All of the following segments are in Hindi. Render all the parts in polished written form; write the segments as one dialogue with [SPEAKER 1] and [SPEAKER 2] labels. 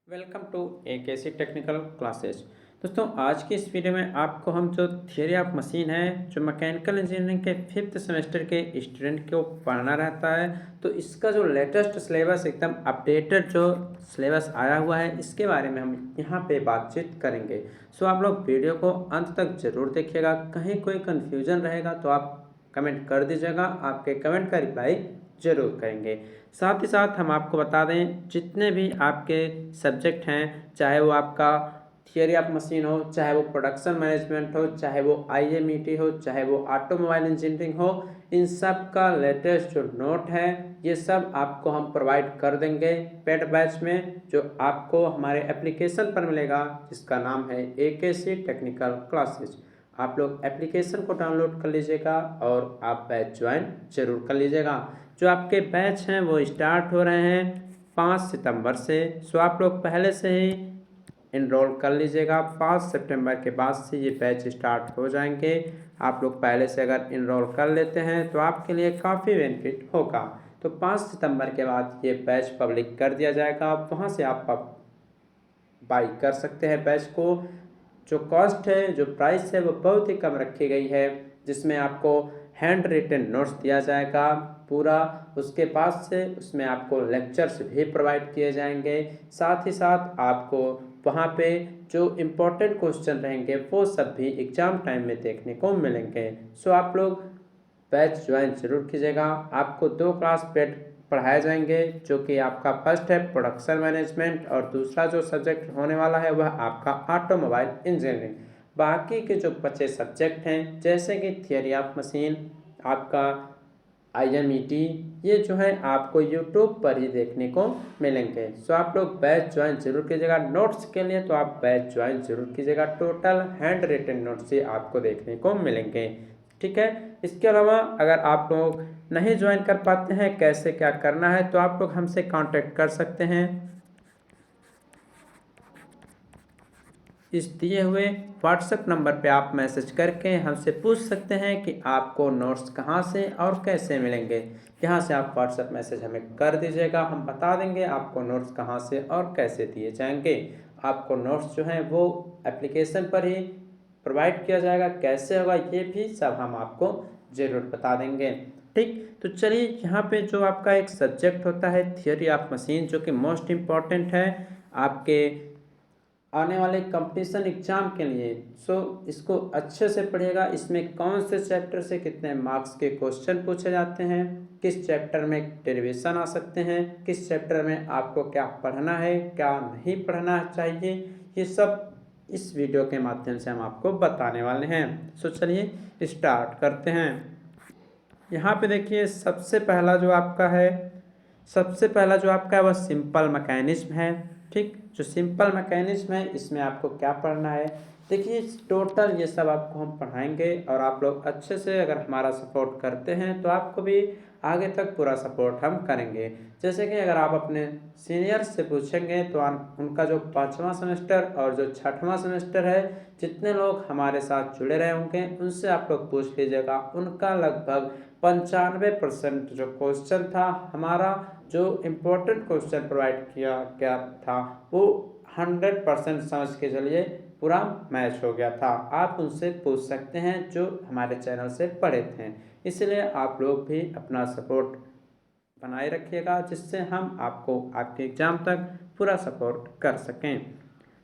[SPEAKER 1] Welcome to AKC technical classes. दोस्तों, आज की इस वीडियो में आपको हम जो थियरी ऑफ मशीन है, जो मैकेनिकल इंजीनियरिंग के 5th सेमेस्टर के स्टूडेंट को पढ़ना रहता है, तो इसका जो लेटेस्ट सिलेबस एकदम अपडेटेड जो सिलेबस आया हुआ है, इसके बारे में हम यहाँ पे बातचीत करेंगे। सो आप लोग वीडियो को अंत तक ज़रूर देखिएगा। कहीं कोई कन्फ्यूजन रहेगा तो आप कमेंट कर दीजिएगा, आपके कमेंट का रिप्लाई ज़रूर करेंगे। साथ ही साथ हम आपको बता दें, जितने भी आपके सब्जेक्ट हैं, चाहे वो आपका थियरी ऑफ मशीन हो, चाहे वो प्रोडक्शन मैनेजमेंट हो, चाहे वो IMET हो, चाहे वो ऑटोमोबाइल इंजीनियरिंग हो, इन सब का लेटेस्ट जो नोट है, ये सब आपको हम प्रोवाइड कर देंगे पेड बैच में, जो आपको हमारे एप्लीकेशन पर मिलेगा, जिसका नाम है AKC टेक्निकल क्लासेज। आप लोग एप्लीकेशन को डाउनलोड कर लीजिएगा और आप बैच ज्वाइन जरूर कर लीजिएगा। जो आपके बैच हैं वो स्टार्ट हो रहे हैं 5 सितंबर से। सो आप लोग पहले से ही इनरोल कर लीजिएगा। 5 सितंबर के बाद से ये बैच स्टार्ट हो जाएंगे। आप लोग पहले से अगर इनरोल कर लेते हैं तो आपके लिए काफ़ी बेनिफिट होगा। तो 5 सितंबर के बाद ये बैच पब्लिक कर दिया जाएगा, वहाँ से आप बाई कर सकते हैं बैच को। जो कॉस्ट है, जो प्राइस है, वो बहुत ही कम रखी गई है, जिसमें आपको हैंड रिटन नोट्स दिया जाएगा पूरा। उसके बाद से उसमें आपको लेक्चर्स भी प्रोवाइड किए जाएंगे। साथ ही साथ आपको वहाँ पे जो इम्पोर्टेंट क्वेश्चन रहेंगे वो सब भी एग्ज़ाम टाइम में देखने को मिलेंगे। सो आप लोग बैच ज्वाइन जरूर कीजिएगा। आपको 2 क्लास पेड पढ़ाए जाएंगे, जो कि आपका फर्स्ट है प्रोडक्शन मैनेजमेंट और दूसरा जो सब्जेक्ट होने वाला है वह आपका ऑटोमोबाइल इंजीनियरिंग। बाकी के जो बचे सब्जेक्ट हैं, जैसे कि थियरी ऑफ मशीन, आपका IMET, ये जो है आपको यूट्यूब पर ही देखने को मिलेंगे। सो आप लोग बैच ज्वाइन जरूर कीजिएगा। नोट्स के लिए तो आप बैच ज्वाइन जरूर कीजिएगा। टोटल हैंड रिटन नोट्स ही आपको देखने को मिलेंगे, ठीक है। इसके अलावा अगर आप लोग नहीं ज्वाइन कर पाते हैं, कैसे क्या करना है, तो आप लोग हमसे कांटेक्ट कर सकते हैं। इस दिए हुए व्हाट्सएप नंबर पे आप मैसेज करके हमसे पूछ सकते हैं कि आपको नोट्स कहाँ से और कैसे मिलेंगे। यहाँ से आप व्हाट्सएप मैसेज हमें कर दीजिएगा, हम बता देंगे आपको नोट्स कहाँ से और कैसे दिए जाएंगे। आपको नोट्स जो हैं वो एप्लीकेशन पर ही प्रोवाइड किया जाएगा। कैसे होगा ये भी सब हम आपको ज़रूर बता देंगे, ठीक। तो चलिए, यहाँ पे जो आपका एक सब्जेक्ट होता है थियरी ऑफ मशीन, जो कि मोस्ट इम्पॉर्टेंट है आपके आने वाले कंपटीशन एग्जाम के लिए। सो इसको अच्छे से पढ़िएगा। इसमें कौन से चैप्टर से कितने मार्क्स के क्वेश्चन पूछे जाते हैं, किस चैप्टर में डेरिवेशन आ सकते हैं, किस चैप्टर में आपको क्या पढ़ना है, क्या नहीं पढ़ना चाहिए, ये सब इस वीडियो के माध्यम से हम आपको बताने वाले हैं। सो चलिए स्टार्ट करते हैं। यहाँ पे देखिए, सबसे पहला जो आपका है वह सिंपल मैकेनिज्म है, ठीक। जो सिंपल मैकेनिज्म है, इसमें आपको क्या पढ़ना है, देखिए टोटल ये सब आपको हम पढ़ाएंगे। और आप लोग अच्छे से अगर हमारा सपोर्ट करते हैं तो आपको भी आगे तक पूरा सपोर्ट हम करेंगे। जैसे कि अगर आप अपने सीनियर्स से पूछेंगे तो उनका जो 5वां सेमेस्टर और जो 6वां सेमेस्टर है, जितने लोग हमारे साथ जुड़े रहे होंगे उनसे आप लोग पूछ लीजिएगा। उनका लगभग 95% जो क्वेश्चन था, हमारा जो इम्पोर्टेंट क्वेश्चन प्रोवाइड किया गया था, वो 100% समझ के चलिए पूरा मैच हो गया था। आप उनसे पूछ सकते हैं जो हमारे चैनल से पढ़े थे। इसलिए आप लोग भी अपना सपोर्ट बनाए रखिएगा, जिससे हम आपको आपके एग्ज़ाम तक पूरा सपोर्ट कर सकें।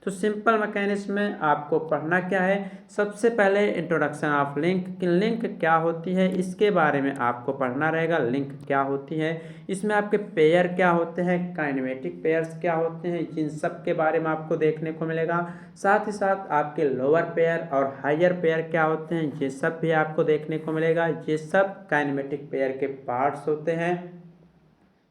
[SPEAKER 1] तो सिंपल मैकेनिज्म में आपको पढ़ना क्या है, सबसे पहले इंट्रोडक्शन ऑफ लिंक कि लिंक क्या होती है, इसके बारे में आपको पढ़ना रहेगा। लिंक क्या होती है, इसमें आपके पेयर क्या होते हैं, काइनेमेटिक पेयर्स क्या होते हैं, इन सब के बारे में आपको देखने को मिलेगा। साथ ही साथ आपके लोअर पेयर और हायर पेयर क्या होते हैं, ये सब भी आपको देखने को मिलेगा। ये सब काइनेमेटिक पेयर के पार्ट्स होते हैं,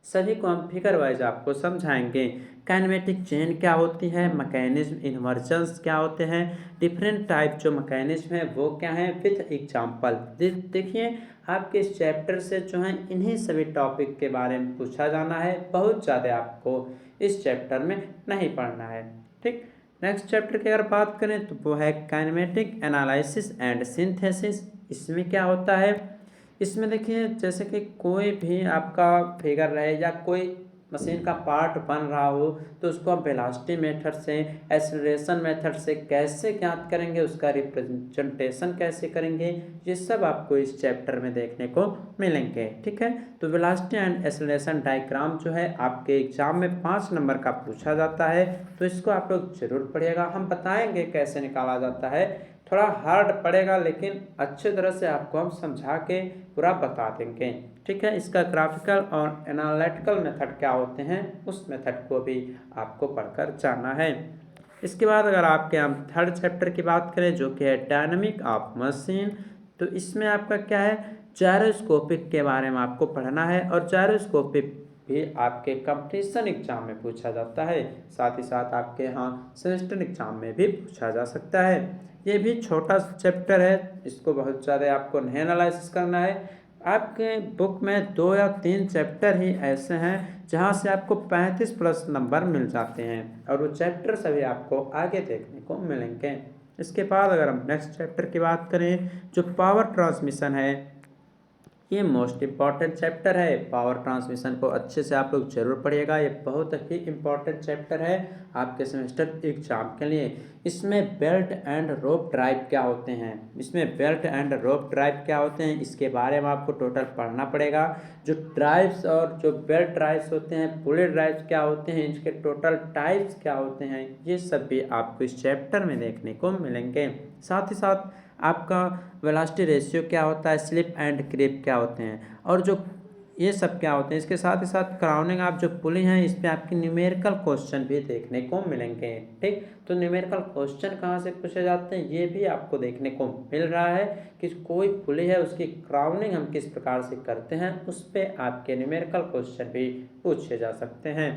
[SPEAKER 1] सभी को हम फिगर वाइज आपको समझाएंगे। काइनेमेटिक चेन क्या होती है, मैकेनिज्म इन्वर्जन्स क्या होते हैं, डिफरेंट टाइप जो मैकेनिज्म है वो क्या है, विथ एग्जांपल। देखिए, आपके इस चैप्टर से जो है इन्हीं सभी टॉपिक के बारे में पूछा जाना है। बहुत ज़्यादा आपको इस चैप्टर में नहीं पढ़ना है, ठीक। नेक्स्ट चैप्टर की अगर बात करें तो वो है काइनेमेटिक एनालिसिस एंड सिंथेसिस। इसमें क्या होता है, इसमें देखिए जैसे कि कोई भी आपका फिगर रहे या कोई मशीन का पार्ट बन रहा हो तो उसको हम वेलोसिटी मेथड से, एक्सेलरेशन मेथड से कैसे ज्ञात करेंगे, उसका रिप्रेजेंटेशन कैसे करेंगे, ये सब आपको इस चैप्टर में देखने को मिलेंगे। ठीक है, तो वेलोसिटी एंड एक्सेलरेशन डायग्राम जो है आपके एग्जाम में 5 नंबर का पूछा जाता है, तो इसको आप लोग जरूर पढ़िएगा। हम बताएंगे कैसे निकाला जाता है, थोड़ा हार्ड पड़ेगा लेकिन अच्छे तरह से आपको हम समझा के पूरा बता देंगे। ठीक है, इसका ग्राफिकल और एनालिटिकल मेथड क्या होते हैं उस मेथड को भी आपको पढ़कर जानना है। इसके बाद अगर आपके हम थर्ड चैप्टर की बात करें जो कि है डायनामिक ऑफ मशीन, तो इसमें आपका क्या है, जायरोस्कोपिक के बारे में आपको पढ़ना है, और जायरोस्कोपिक भी आपके कंपटीशन एग्जाम में पूछा जाता है, साथ ही साथ आपके यहाँ सेमेस्टर एग्जाम में भी पूछा जा सकता है। ये भी छोटा चैप्टर है, इसको बहुत ज़्यादा आपको नहीं एनालाइसिस करना है। आपके बुक में 2 या 3 चैप्टर ही ऐसे हैं जहाँ से आपको 35+ नंबर मिल जाते हैं, और वो चैप्टर सभी आपको आगे देखने को मिलेंगे। इसके बाद अगर हम नेक्स्ट चैप्टर की बात करें जो पावर ट्रांसमिशन है, ये मोस्ट इम्पॉर्टेंट चैप्टर है। पावर ट्रांसमिशन को अच्छे से आप लोग जरूर पढ़िएगा, ये बहुत ही इम्पॉर्टेंट चैप्टर है आपके सेमेस्टर एग्जाम के लिए। इसमें बेल्ट एंड रोप ड्राइव क्या होते हैं, इसके बारे में आपको टोटल पढ़ना पड़ेगा। जो ड्राइव्स और जो बेल्ट ड्राइव्स होते हैं, पुली ड्राइव्स क्या होते हैं, इनके टोटल टाइप्स क्या होते हैं, ये सब भी आपको इस चैप्टर में देखने को मिलेंगे। साथ ही साथ आपका वेलोसिटी रेशियो क्या होता है, स्लिप एंड क्रीप क्या होते हैं, और जो ये सब क्या होते हैं। इसके साथ ही साथ क्राउनिंग आप जो पुली हैं इस पर आपकी न्यूमेरिकल क्वेश्चन भी देखने को मिलेंगे। ठीक, तो न्यूमेरिकल क्वेश्चन कहाँ से पूछे जाते हैं ये भी आपको देखने को मिल रहा है कि कोई पुली है उसकी क्राउनिंग हम किस प्रकार से करते हैं, उस पर आपके न्यूमेरिकल क्वेश्चन भी पूछे जा सकते हैं।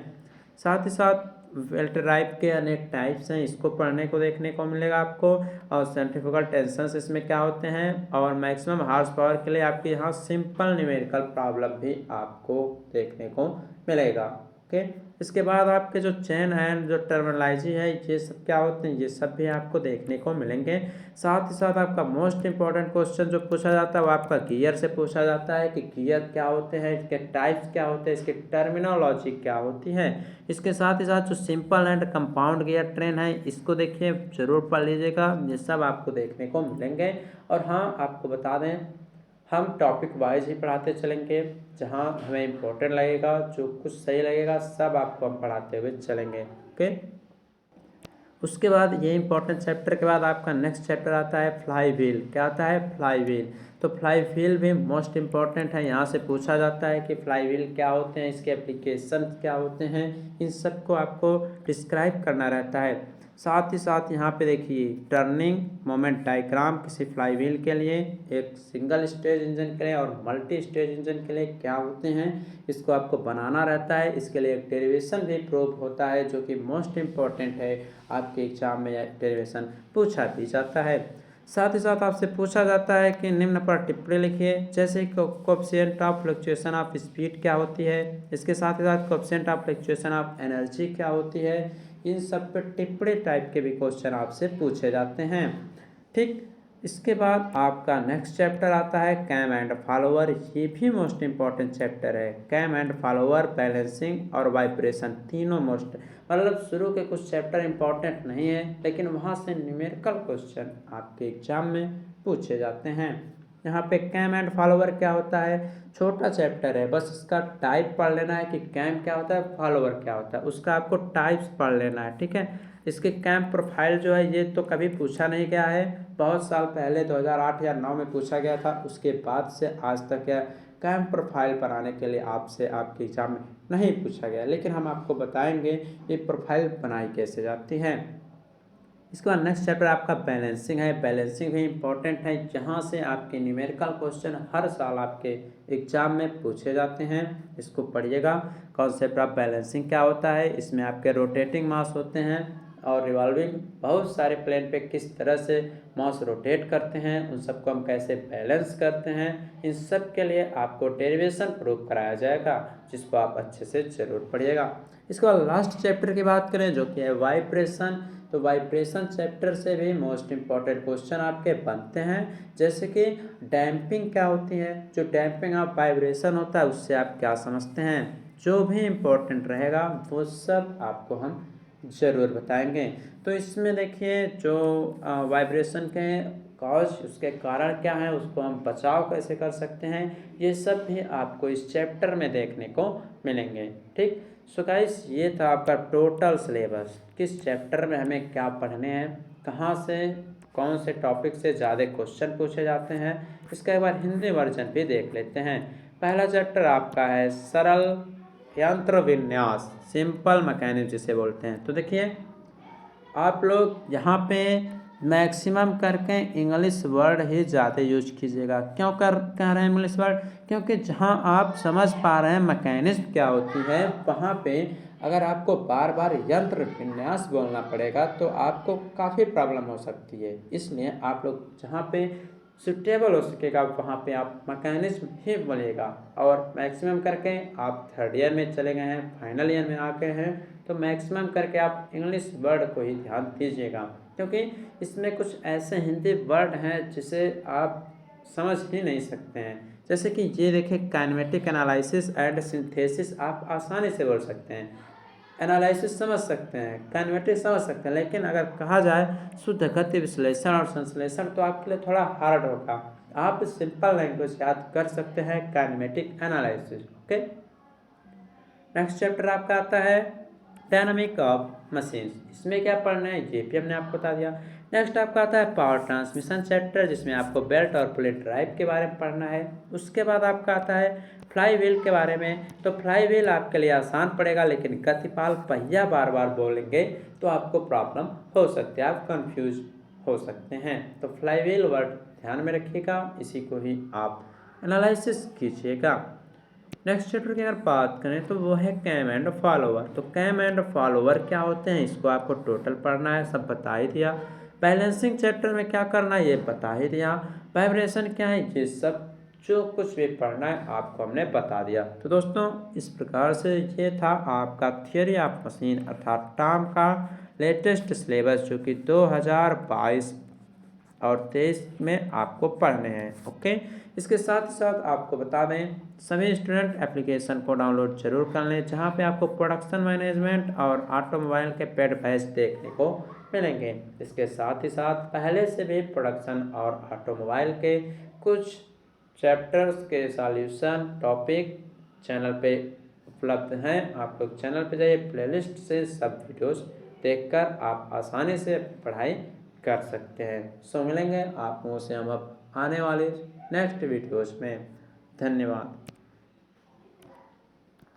[SPEAKER 1] साथ ही साथ बेल्ट ड्राइव के अनेक टाइप्स हैं, इसको पढ़ने को देखने को मिलेगा आपको, और सेंट्रीफ्यूगल टेंशंस इसमें क्या होते हैं, और मैक्सिमम हार्स पावर के लिए आपके यहाँ सिंपल न्यूमेरिकल प्रॉब्लम भी आपको देखने को मिलेगा। ओके, इसके बाद आपके जो चेन एंड जो टर्मिनोलॉजी है ये सब क्या होते हैं, ये सब भी आपको देखने को मिलेंगे। साथ ही साथ आपका मोस्ट इंपॉर्टेंट क्वेश्चन जो पूछा जाता है वो आपका गियर से पूछा जाता है कि गियर क्या होते हैं, इसके टाइप्स क्या होते हैं, इसकी टर्मिनोलॉजी क्या होती है। इसके साथ ही साथ जो simple and compound gear train है इसको देखिए जरूर पढ़ लीजिएगा, ये सब आपको देखने को मिलेंगे। और हाँ, आपको बता दें हम टॉपिक वाइज ही पढ़ाते चलेंगे, जहाँ हमें इम्पोर्टेंट लगेगा, जो कुछ सही लगेगा सब आपको हम पढ़ाते हुए चलेंगे। ओके, उसके बाद ये इंपॉर्टेंट चैप्टर के बाद आपका नेक्स्ट चैप्टर आता है फ्लाई व्हील। क्या आता है, फ्लाई व्हील। तो फ्लाई व्हील भी मोस्ट इंपॉर्टेंट है, यहाँ से पूछा जाता है कि फ्लाई व्हील क्या होते हैं, इसके एप्लीकेशन क्या होते हैं, इन सब को आपको डिस्क्राइब करना रहता है। साथ ही साथ यहाँ पे देखिए टर्निंग मोमेंट डायग्राम किसी फ्लाई व्हील के लिए, एक सिंगल स्टेज इंजन के लिए और मल्टी स्टेज इंजन के लिए क्या होते हैं, इसको आपको बनाना रहता है। इसके लिए एक डेरिवेशन भी प्रूव होता है जो कि मोस्ट इम्पॉर्टेंट है, आपके एग्जाम में डेरिवेशन पूछा भी जाता है। साथ ही साथ आपसे पूछा जाता है कि निम्न पर टिप्पणी लिखिए, जैसे coefficient of fluctuation of speed क्या होती है, इसके साथ ही साथ coefficient of fluctuation of energy क्या होती है, इन सब पे टिप्पणी टाइप के भी क्वेश्चन आपसे पूछे जाते हैं। ठीक, इसके बाद आपका नेक्स्ट चैप्टर आता है कैम एंड फॉलोअर। ये भी मोस्ट इंपॉर्टेंट चैप्टर है, कैम एंड फॉलोअर, बैलेंसिंग और वाइब्रेशन, तीनों मोस्ट, मतलब शुरू के कुछ चैप्टर इंपॉर्टेंट नहीं है लेकिन वहाँ से न्यूमेरिकल क्वेश्चन आपके एग्जाम में पूछे जाते हैं। यहाँ पे कैम एंड फॉलोअर क्या होता है, छोटा चैप्टर है, बस इसका टाइप पढ़ लेना है कि कैम क्या होता है, फॉलोअर क्या होता है, उसका आपको टाइप्स पढ़ लेना है। ठीक है, इसके कैम प्रोफाइल जो है ये तो कभी पूछा नहीं गया है, बहुत साल पहले 2008 या 2009 में पूछा गया था, उसके बाद से आज तक या कैम प्रोफाइल बनाने के लिए आपसे आपके एग्जाम में नहीं पूछा गया, लेकिन हम आपको बताएंगे ये प्रोफाइल बनाई कैसे जाती है। इसके बाद नेक्स्ट चैप्टर आपका बैलेंसिंग है। बैलेंसिंग भी इंपॉर्टेंट है, जहाँ से आपके न्यूमेरिकल क्वेश्चन हर साल आपके एग्जाम में पूछे जाते हैं, इसको पढ़िएगा। कॉन्सेप्ट ऑफ बैलेंसिंग क्या होता है, इसमें आपके रोटेटिंग मास होते हैं और रिवॉल्विंग, बहुत सारे प्लेन पे किस तरह से मास रोटेट करते हैं, उन सबको हम कैसे बैलेंस करते हैं, इन सब के लिए आपको डेरिवेशन प्रूव कराया जाएगा, जिसको आप अच्छे से जरूर पढ़िएगा। इसके बाद लास्ट चैप्टर की बात करें जो कि है वाइब्रेशन। तो वाइब्रेशन चैप्टर से भी मोस्ट इंपॉर्टेंट क्वेश्चन आपके बनते हैं, जैसे कि डैम्पिंग क्या होती है, जो डैम्पिंग ऑफ वाइब्रेशन होता है उससे आप क्या समझते हैं, जो भी इम्पोर्टेंट रहेगा वो सब आपको हम ज़रूर बताएंगे। तो इसमें देखिए जो वाइब्रेशन के कॉज, उसके कारण क्या है, उसको हम बचाव कैसे कर सकते हैं, ये सब भी आपको इस चैप्टर में देखने को मिलेंगे। ठीक, सो गाइस ये था आपका टोटल सिलेबस, किस चैप्टर में हमें क्या पढ़ने हैं, कहाँ से कौन से टॉपिक से ज़्यादा क्वेश्चन पूछे जाते हैं। इसका एक बार हिंदी वर्जन भी देख लेते हैं। पहला चैप्टर आपका है सरल यंत्र विन्यास, सिंपल मैकेनिज्म जिसे बोलते हैं। तो देखिए आप लोग यहाँ पे मैक्सिमम करके इंग्लिश वर्ड ही ज़्यादा यूज कीजिएगा। क्यों कह रहे हैं इंग्लिश वर्ड, क्योंकि जहाँ आप समझ पा रहे हैं मैकेनिज्म क्या होती है, वहाँ पे अगर आपको बार बार यंत्र विन्यास बोलना पड़ेगा तो आपको काफ़ी प्रॉब्लम हो सकती है। इसलिए आप लोग जहाँ पे सुटेबल हो सकेगा वहाँ पे आप मैकेनिज्म ही बोलिएगा। और मैक्सिमम करके आप थर्ड ईयर में चले गए हैं, फाइनल ईयर में आ गए हैं, तो मैक्सिमम करके आप इंग्लिश वर्ड को ही ध्यान दीजिएगा, क्योंकि इसमें कुछ ऐसे हिंदी वर्ड हैं जिसे आप समझ ही नहीं सकते हैं। जैसे कि ये देखिए काइनेमेटिक एनालिसिस एंड सिंथेसिस आप आसानी से बोल सकते हैं, एनालिसिस समझ सकते हैं, काइनेमेटिक समझ सकते हैं, लेकिन अगर कहा जाए शुद्ध गति विश्लेषण और संश्लेषण तो आपके लिए थोड़ा हार्ड होगा। आप सिंपल लैंग्वेज याद कर सकते हैं kinematic analysis. Okay, next chapter आपका आता है डायनामिक ऑफ मशीन्स। इसमें क्या पढ़ना है ये भी हमने आपको बता दिया। नेक्स्ट आपका आता है पावर ट्रांसमिशन चैप्टर, जिसमें आपको बेल्ट और प्लेट ड्राइव के बारे में पढ़ना है। उसके बाद आपका आता है फ्लाई व्हील के बारे में। तो फ्लाई व्हील आपके लिए आसान पड़ेगा, लेकिन गतिपाल पहिया बार बार बोलेंगे तो आपको प्रॉब्लम हो सकती है, आप कंफ्यूज हो सकते हैं। तो फ्लाई व्हील वर्ड ध्यान में रखिएगा, इसी को ही आप एनालिसिस कीजिएगा। नेक्स्ट चैप्टर की अगर बात करें तो वो है कैम एंड फॉलोवर। तो कैम एंड फॉलोवर क्या होते हैं, इसको आपको टोटल पढ़ना है, सब बता ही दिया। बैलेंसिंग चैप्टर में क्या करना है ये बता ही दिया। वाइब्रेशन क्या है, ये सब जो कुछ भी पढ़ना है आपको हमने बता दिया। तो दोस्तों इस प्रकार से ये था आपका थियरी ऑफ मशीन अर्थात टाम का लेटेस्ट सिलेबस, जो कि 2022 और 23 में आपको पढ़ने हैं। ओके, इसके साथ साथ आपको बता दें सभी स्टूडेंट एप्लीकेशन को डाउनलोड जरूर कर लें, जहां पे आपको प्रोडक्शन मैनेजमेंट और ऑटोमोबाइल के पेड बैच देखने को मिलेंगे। इसके साथ ही साथ पहले से भी प्रोडक्शन और ऑटोमोबाइल के कुछ चैप्टर्स के सॉल्यूशन टॉपिक चैनल पे उपलब्ध हैं। आप लोग चैनल पे जाइए, प्लेलिस्ट से सब वीडियोस देखकर आप आसानी से पढ़ाई कर सकते हैं। सो मिलेंगे आप लोगों से हम अब आने वाले नेक्स्ट वीडियोस में। धन्यवाद।